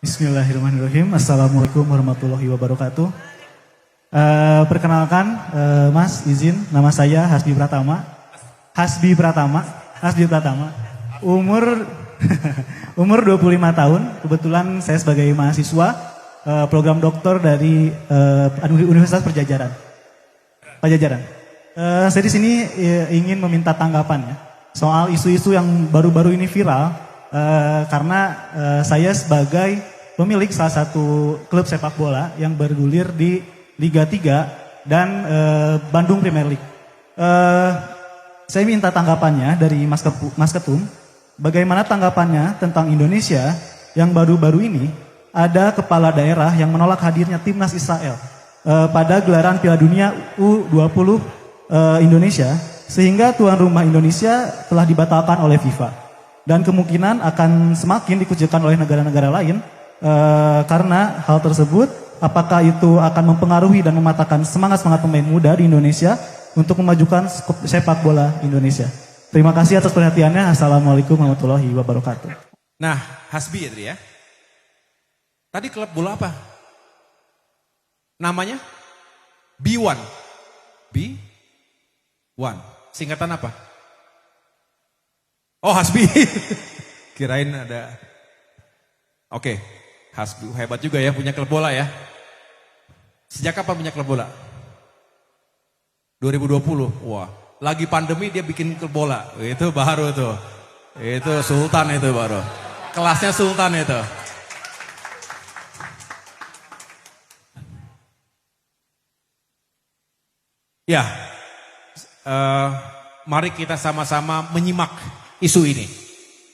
Bismillahirrahmanirrahim. Assalamualaikum warahmatullahi wabarakatuh. Perkenalkan, Mas, izin, nama saya Hasbi Pratama. Hasbi Pratama. Umur umur 25 tahun. Kebetulan saya sebagai mahasiswa program doktor dari Universitas Pajajaran. Saya di sini ingin meminta tanggapan ya soal isu-isu yang baru-baru ini viral karena saya sebagai pemilik salah satu klub sepak bola yang bergulir di Liga 3 dan Bandung Premier League. Saya minta tanggapannya dari Mas Ketum, bagaimana tanggapannya tentang Indonesia yang baru-baru ini ada kepala daerah yang menolak hadirnya timnas Israel pada gelaran Piala Dunia U20 Indonesia, sehingga tuan rumah Indonesia telah dibatalkan oleh FIFA dan kemungkinan akan semakin dikucilkan oleh negara-negara lain karena hal tersebut. Apakah itu akan mempengaruhi dan mematahkan semangat-semangat pemain muda di Indonesia untuk memajukan sepak bola Indonesia? Terima kasih atas perhatiannya. Assalamualaikum warahmatullahi wabarakatuh. Nah, Hasbi ya. Tadi klub bola apa? Namanya? B1. B1. Singkatan apa? Oh, Hasbi. Kirain ada. Oke. Hasbi hebat juga ya punya klub bola ya. Sejak kapan punya klub bola? 2020. Wah, lagi pandemi dia bikin klub bola. Itu baru tuh. Itu sultan itu baru. Kelasnya sultan itu. Ya. Mari kita sama-sama menyimak isu ini.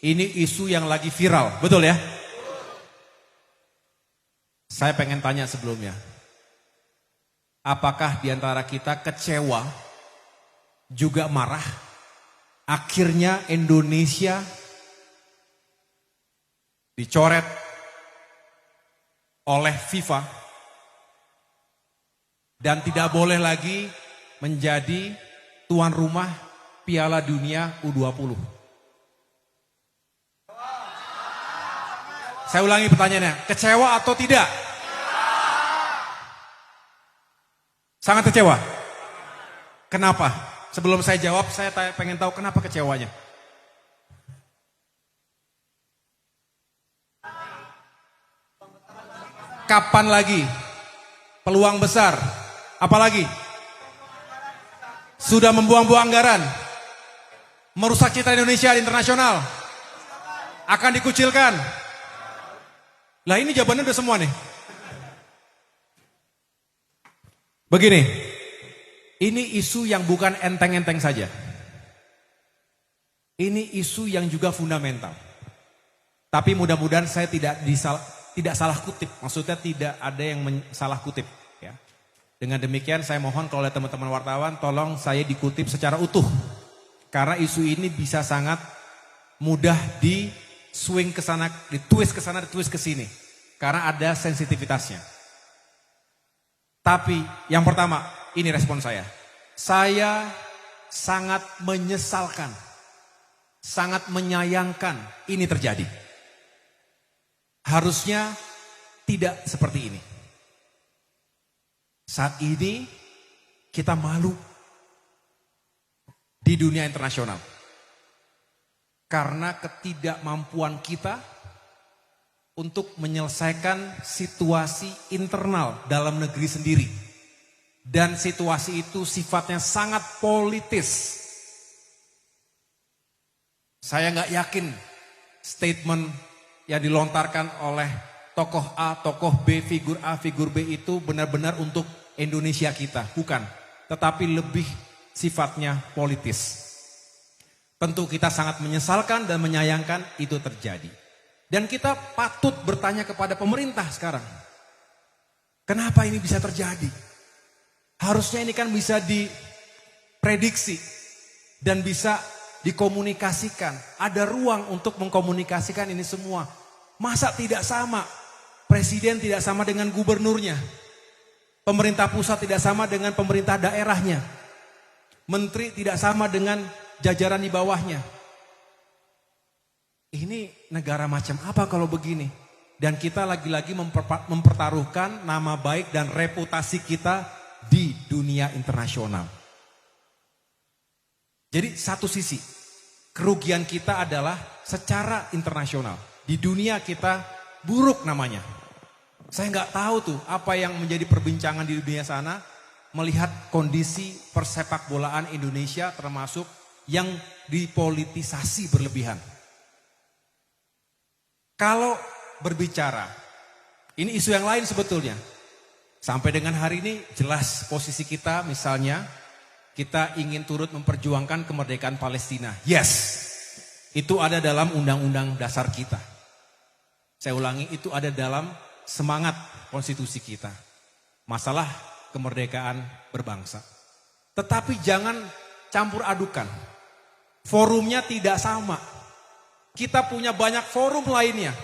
Ini isu yang lagi viral, betul ya? Saya pengen tanya sebelumnya, apakah di antara kita kecewa, juga marah, akhirnya Indonesia dicoret oleh FIFA dan tidak boleh lagi menjadi tuan rumah Piala Dunia U20. Saya ulangi pertanyaannya, kecewa atau tidak? Sangat kecewa. Kenapa? Sebelum saya jawab, saya pengen tahu kenapa kecewanya. Kapan lagi? Peluang besar. Apalagi? Sudah membuang-buang anggaran. Merusak citra Indonesia di internasional. Akan dikucilkan. Lah ini jawabannya udah semua nih. Begini, ini isu yang bukan enteng-enteng saja. Ini isu yang juga fundamental. Tapi mudah-mudahan saya tidak salah kutip. Maksudnya tidak ada yang salah kutip. Ya. Dengan demikian saya mohon kalau ada teman-teman wartawan tolong saya dikutip secara utuh. Karena isu ini bisa sangat mudah swing ke sana, ditwist ke sana, ditwist ke sini. Karena ada sensitivitasnya. Tapi yang pertama, ini respon saya. Saya sangat menyesalkan, sangat menyayangkan ini terjadi. Harusnya tidak seperti ini. Saat ini kita malu di dunia internasional. Karena ketidakmampuan kita untuk menyelesaikan situasi internal dalam negeri sendiri. Dan situasi itu sifatnya sangat politis. Saya nggak yakin statement yang dilontarkan oleh tokoh A, tokoh B, figur A, figur B itu benar-benar untuk Indonesia kita. Bukan, tetapi lebih sifatnya politis. Tentu kita sangat menyesalkan dan menyayangkan itu terjadi. Dan kita patut bertanya kepada pemerintah sekarang. Kenapa ini bisa terjadi? Harusnya ini kan bisa diprediksi dan bisa dikomunikasikan. Ada ruang untuk mengkomunikasikan ini semua. Masa tidak sama? Presiden tidak sama dengan gubernurnya. Pemerintah pusat tidak sama dengan pemerintah daerahnya. Menteri tidak sama dengan jajaran di bawahnya. Ini negara macam apa kalau begini? Dan kita lagi-lagi mempertaruhkan nama baik dan reputasi kita di dunia internasional. Jadi satu sisi, kerugian kita adalah secara internasional. Di dunia kita buruk namanya. Saya nggak tahu tuh apa yang menjadi perbincangan di dunia sana melihat kondisi persepak bolaan Indonesia termasuk yang dipolitisasi berlebihan. Kalau berbicara, ini isu yang lain sebetulnya. Sampai dengan hari ini jelas posisi kita misalnya kita ingin turut memperjuangkan kemerdekaan Palestina. Yes, itu ada dalam undang-undang dasar kita. Saya ulangi, itu ada dalam semangat konstitusi kita. Masalah kemerdekaan berbangsa. Tetapi jangan campur adukan. Forumnya tidak sama. Kita punya banyak forum lainnya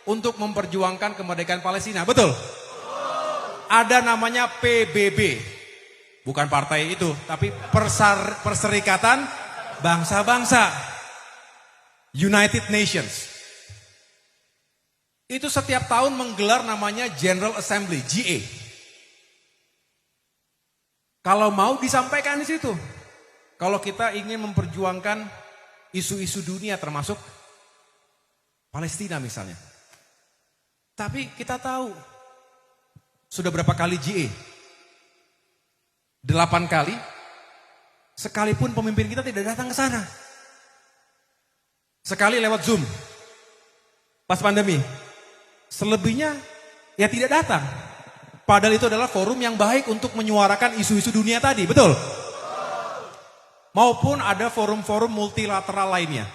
untuk memperjuangkan kemerdekaan Palestina. Betul? Ada namanya PBB. Bukan partai itu, tapi Perserikatan Bangsa-Bangsa. United Nations. Itu setiap tahun menggelar namanya General Assembly, GA. Kalau mau disampaikan di situ. Kalau kita ingin memperjuangkan isu-isu dunia termasuk Palestina misalnya. Tapi kita tahu sudah berapa kali GA? 8 kali. Sekalipun pemimpin kita tidak datang ke sana. Sekali lewat Zoom. Pas pandemi. Selebihnya ya tidak datang. Padahal itu adalah forum yang baik untuk menyuarakan isu-isu dunia tadi, betul? Maupun ada forum-forum multilateral lainnya.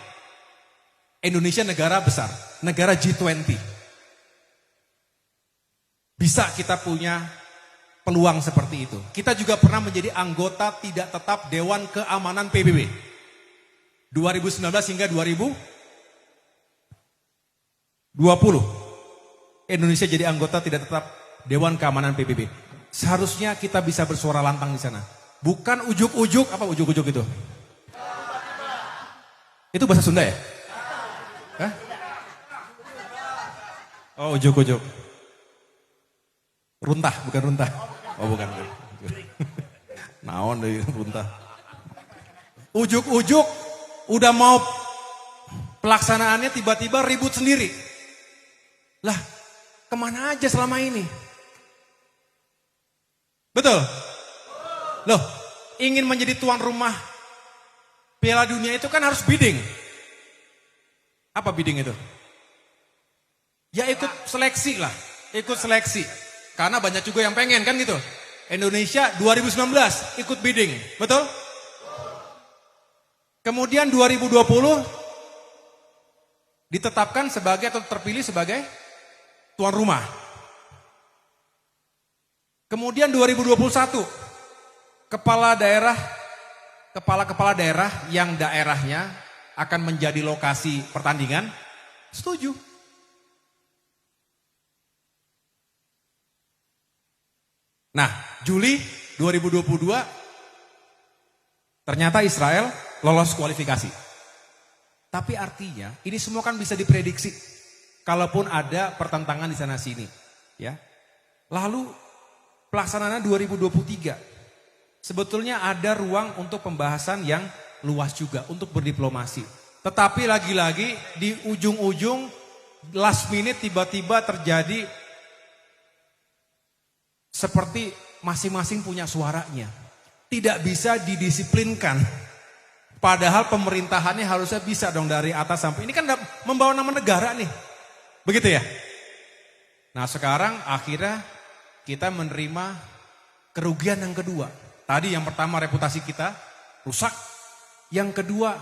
Indonesia negara besar, negara G20. Bisa kita punya peluang seperti itu. Kita juga pernah menjadi anggota tidak tetap Dewan Keamanan PBB. 2019 hingga 2020. Indonesia jadi anggota tidak tetap Dewan Keamanan PBB. Seharusnya kita bisa bersuara lantang di sana. Bukan ujuk-ujuk, apa ujuk-ujuk itu? Itu bahasa Sunda ya? Hah? Oh ujuk-ujuk. Runtah, bukan runtah. Oh bukan. Naon deh runtah. Ujuk-ujuk, udah mau pelaksanaannya tiba-tiba ribut sendiri. Lah, kemana aja selama ini? Betul? Loh, ingin menjadi tuan rumah Piala Dunia itu kan harus bidding. Apa bidding itu? Ya ikut seleksi lah, ikut seleksi. Karena banyak juga yang pengen kan gitu. Indonesia 2019 ikut bidding, betul? Kemudian 2020 ditetapkan sebagai atau terpilih sebagai tuan rumah. Kemudian 2021 kepala daerah yang daerahnya akan menjadi lokasi pertandingan setuju. Nah, Juli 2022 ternyata Israel lolos kualifikasi. Tapi artinya ini semua kan bisa diprediksi. Kalaupun ada pertentangan di sana sini, ya. Lalu pelaksanaan 2023 sebetulnya ada ruang untuk pembahasan yang luas juga untuk berdiplomasi. Tetapi lagi-lagi di ujung-ujung last minute tiba-tiba terjadi seperti masing-masing punya suaranya. Tidak bisa didisiplinkan. Padahal pemerintahannya harusnya bisa dong dari atas sampai ini kan membawa nama negara nih. Begitu ya? Nah sekarang akhirnya kita menerima kerugian yang kedua. Tadi yang pertama reputasi kita rusak. Yang kedua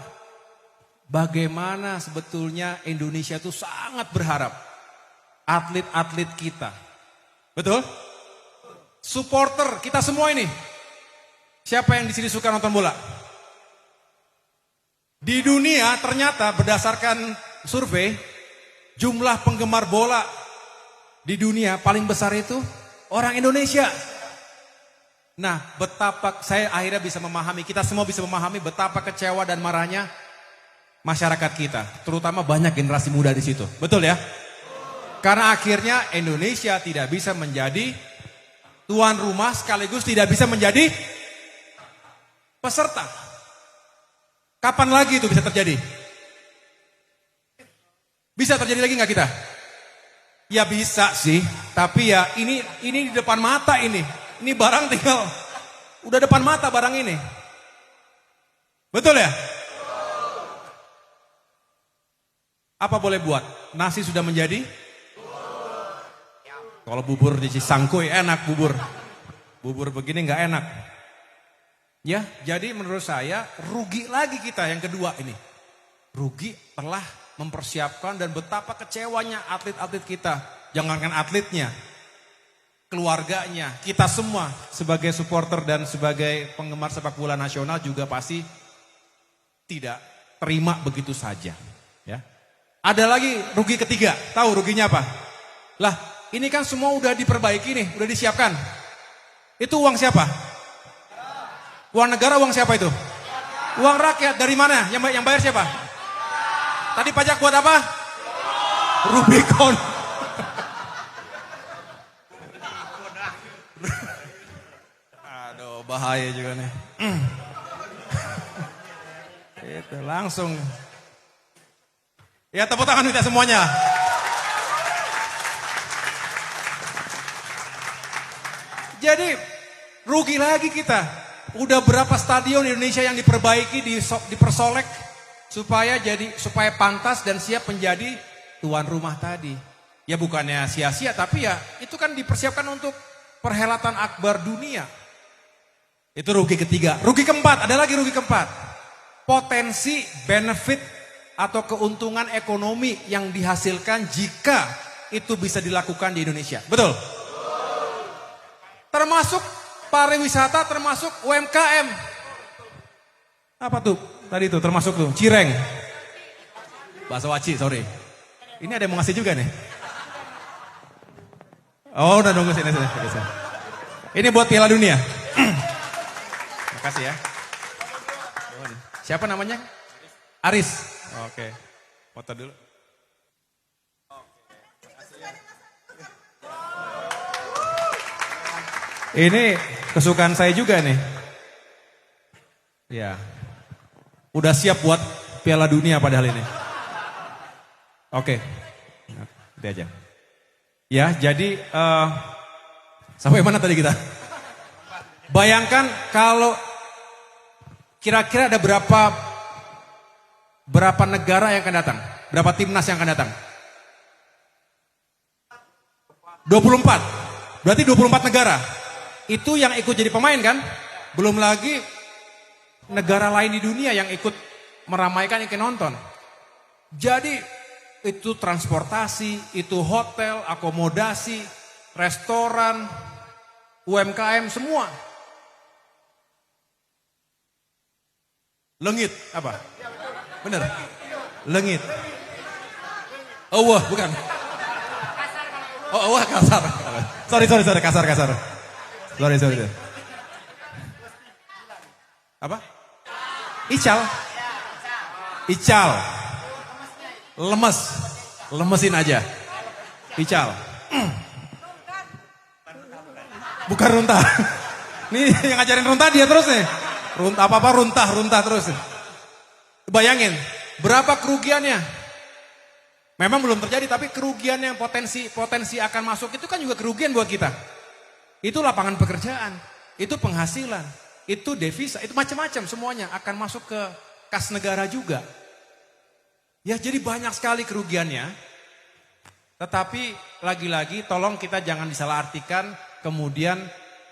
bagaimana sebetulnya Indonesia itu sangat berharap atlet-atlet kita. Betul? Supporter kita semua ini. Siapa yang di sini suka nonton bola? Di dunia ternyata berdasarkan survei jumlah penggemar bola di dunia paling besar itu orang Indonesia. Nah, betapa saya akhirnya bisa memahami, kita semua bisa memahami betapa kecewa dan marahnya masyarakat kita, terutama banyak generasi muda di situ. Betul ya? Karena akhirnya Indonesia tidak bisa menjadi tuan rumah sekaligus tidak bisa menjadi peserta. Kapan lagi itu bisa terjadi? Bisa terjadi lagi nggak kita? Ya bisa sih, tapi ya ini di depan mata ini. Ini barang tinggal udah depan mata barang ini. Betul ya? Apa boleh buat? Nasi sudah menjadi? Kalau bubur di Cisangkuy enak bubur. Bubur begini nggak enak. Ya, jadi menurut saya rugi lagi kita yang kedua ini. Rugi telah mempersiapkan dan betapa kecewanya atlet-atlet kita. Jangankan atletnya, keluarganya, kita semua sebagai supporter dan sebagai penggemar sepak bola nasional juga pasti tidak terima begitu saja. Ya. Ada lagi rugi ketiga, tahu ruginya apa? Lah, ini kan semua udah diperbaiki nih, udah disiapkan. Itu uang siapa? Uang negara, uang siapa itu? Uang rakyat, dari mana? Yang bayar siapa? Tadi pajak buat apa? Rubicon. Aduh, bahaya juga nih. Itu langsung. Ya tepuk tangan kita semuanya. Jadi rugi lagi kita. Udah berapa stadion Indonesia yang diperbaiki, dipersolek supaya pantas dan siap menjadi tuan rumah tadi. Ya bukannya sia-sia, tapi ya itu kan dipersiapkan untuk perhelatan akbar dunia. Itu rugi ketiga. Rugi keempat, ada lagi rugi keempat. Potensi benefit atau keuntungan ekonomi yang dihasilkan jika itu bisa dilakukan di Indonesia. Betul? Termasuk pariwisata, termasuk UMKM. Apa tuh? Tadi tuh termasuk tuh, cireng. Bahasa waci, sorry. Ini ada yang mau ngasih juga nih. Oh, udah nunggu sini. Ini buat Piala Dunia. Makasih ya. Siapa namanya? Aris. Oke. Foto dulu. Ini kesukaan saya juga nih. Ya. Udah siap buat Piala Dunia padahal ini. Oke. Nanti aja. Ya, jadi sampai mana tadi kita? Bayangkan kalau kira-kira ada berapa negara yang akan datang? Berapa timnas yang akan datang? 24. Berarti 24 negara. Itu yang ikut jadi pemain kan? Belum lagi negara lain di dunia yang ikut meramaikan, ikut nonton. Jadi itu transportasi, itu hotel, akomodasi, restoran, UMKM semua. Lengit apa? Bener? Lengit. Oh wah bukan. Oh wah kasar. Sorry kasar. Sorry. Apa? Ical. Lemesin aja. Ical. Bukan runtah. Nih yang ngajarin runtah dia terus nih. Runtah terus. Bayangin, berapa kerugiannya? Memang belum terjadi, tapi kerugian yang potensi akan masuk itu kan juga kerugian buat kita. Itu lapangan pekerjaan, itu penghasilan, itu devisa, itu macam-macam semuanya akan masuk ke kas negara juga. Ya jadi banyak sekali kerugiannya. Tetapi lagi-lagi tolong kita jangan disalahartikan kemudian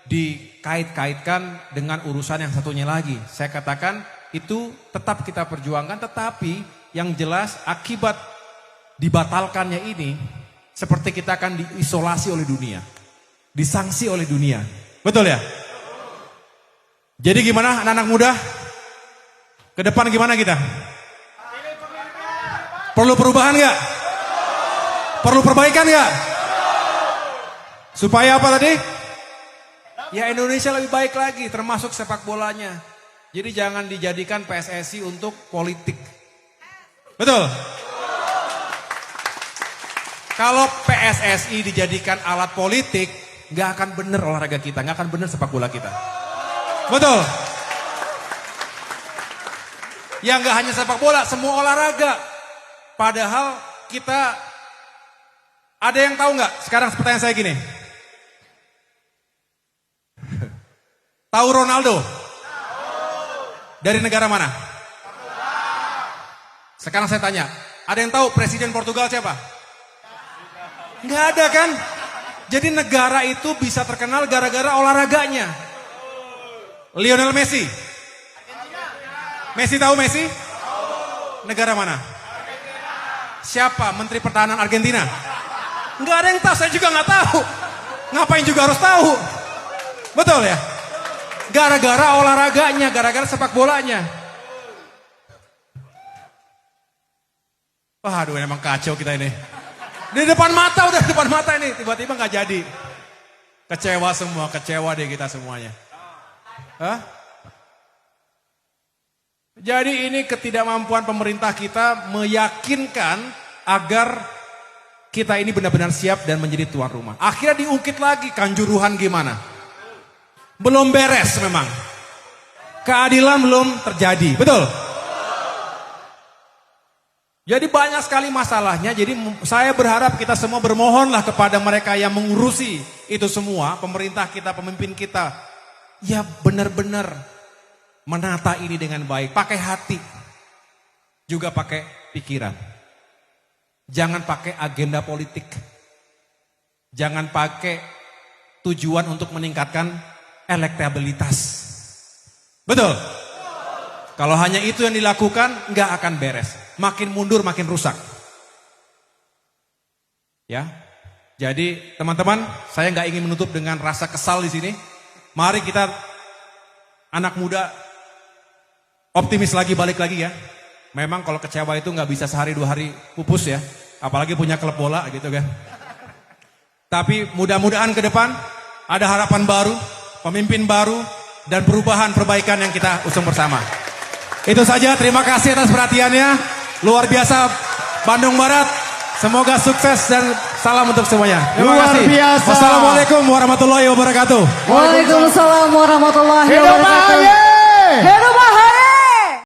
dikait-kaitkan dengan urusan yang satunya lagi. Saya katakan itu tetap kita perjuangkan, tetapi yang jelas akibat dibatalkannya ini seperti kita akan diisolasi oleh dunia, disanksi oleh dunia. Betul ya? Jadi gimana anak-anak muda? Ke depan gimana kita? Perlu perubahan gak? Perlu perbaikan gak? Supaya apa tadi? Ya Indonesia lebih baik lagi termasuk sepak bolanya. Jadi jangan dijadikan PSSI untuk politik. Betul? Kalau PSSI dijadikan alat politik, nggak akan bener olahraga kita, nggak akan bener sepak bola kita. Betul. Ya nggak hanya sepak bola, semua olahraga. Padahal kita, ada yang tahu nggak? Sekarang pertanyaan saya gini. Tahu Ronaldo? Dari negara mana? Sekarang saya tanya, ada yang tahu presiden Portugal siapa? Nggak ada kan? Jadi negara itu bisa terkenal gara-gara olahraganya. Lionel Messi. Messi tahu Messi? Negara mana? Siapa Menteri Pertahanan Argentina? Nggak ada yang tahu, saya juga nggak tahu. Ngapain juga harus tahu? Betul ya? Gara-gara olahraganya, gara-gara sepak bolanya. Waduh, emang kacau kita ini. Di depan mata, udah depan mata ini, tiba-tiba nggak jadi. Kecewa semua, kecewa deh kita semuanya. Hah? Jadi ini ketidakmampuan pemerintah kita meyakinkan agar kita ini benar-benar siap dan menjadi tuan rumah. Akhirnya diungkit lagi Kanjuruhan gimana. Belum beres memang. Keadilan belum terjadi, betul? Jadi banyak sekali masalahnya, jadi saya berharap kita semua bermohonlah kepada mereka yang mengurusi itu semua, pemerintah kita, pemimpin kita. Ya benar-benar menata ini dengan baik, pakai hati, juga pakai pikiran. Jangan pakai agenda politik. Jangan pakai tujuan untuk meningkatkan elektabilitas. Betul? Kalau hanya itu yang dilakukan, nggak akan beres. Makin mundur, makin rusak. Ya, jadi teman-teman, saya nggak ingin menutup dengan rasa kesal di sini. Mari kita anak muda optimis lagi, balik lagi ya. Memang kalau kecewa itu nggak bisa sehari dua hari pupus ya, apalagi punya klub bola gitu kan. Tapi mudah-mudahan ke depan ada harapan baru, pemimpin baru, dan perubahan perbaikan yang kita usung bersama. Itu saja, terima kasih atas perhatiannya. Luar biasa Bandung Barat. Semoga sukses dan salam untuk semuanya. Terima kasih. Biasa. Wassalamualaikum warahmatullahi wabarakatuh. Waalaikumsalam warahmatullahi Hidup wabarakatuh. AHY!